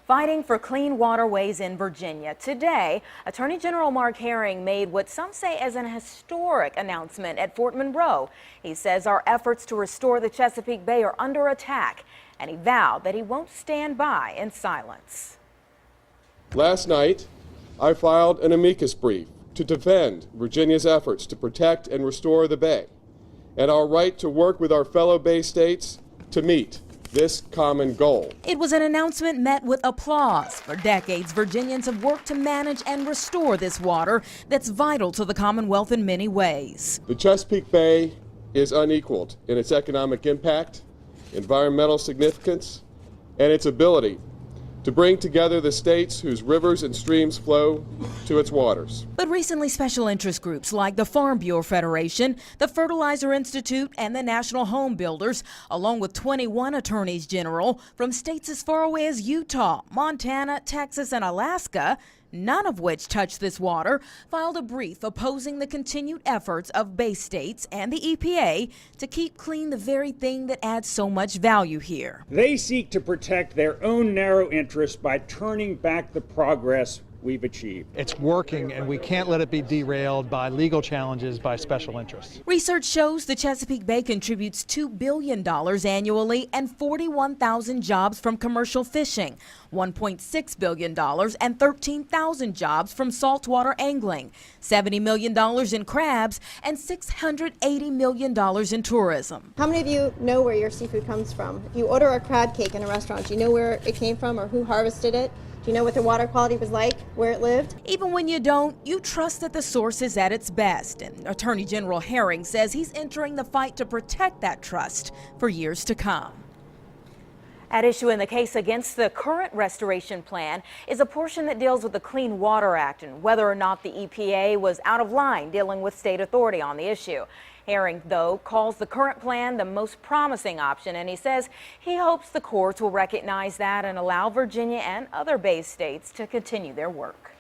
Fighting for clean waterways in Virginia. Today, Attorney General Mark Herring made what some say is an historic announcement at Fort Monroe. He says our efforts to restore the Chesapeake Bay are under attack, and he vowed that he won't stand by in silence. Last night, I filed an amicus brief to defend Virginia's efforts to protect and restore the Bay and our right to work with our fellow Bay states to meet this common goal. It was an announcement met with applause. For decades, Virginians have worked to manage and restore this water that's vital to the Commonwealth in many ways. The Chesapeake Bay is unequaled in its economic impact, environmental significance, and its ability to bring together the states whose rivers and streams flow to its waters. But recently, special interest groups like the Farm Bureau Federation, the Fertilizer Institute, and the National Home Builders, along with 21 attorneys general from states as far away as Utah, Montana, Texas, and Alaska, none of which touch this water, filed a brief opposing the continued efforts of Bay states and the EPA to keep clean the very thing that adds so much value here. They seek to protect their own narrow interests by turning back the progress we've achieved. It's working, and we can't let it be derailed by legal challenges by special interests. Research shows the Chesapeake Bay contributes $2 billion annually and 41,000 jobs from commercial fishing, $1.6 billion and 13,000 jobs from saltwater angling, $70 million in crabs, and $680 million in tourism. How many of you know where your seafood comes from? If you order a crab cake in a restaurant, do you know where it came from or who harvested it? Do you know what the water quality was like, where it lived? Even when you don't, you trust that the source is at its best. And Attorney General Herring says he's entering the fight to protect that trust for years to come. At issue in the case against the current restoration plan is a portion that deals with the Clean Water Act and whether or not the EPA was out of line dealing with state authority on the issue. Herring, though, calls the current plan the most promising option, and he says he hopes the courts will recognize that and allow Virginia and other Bay states to continue their work.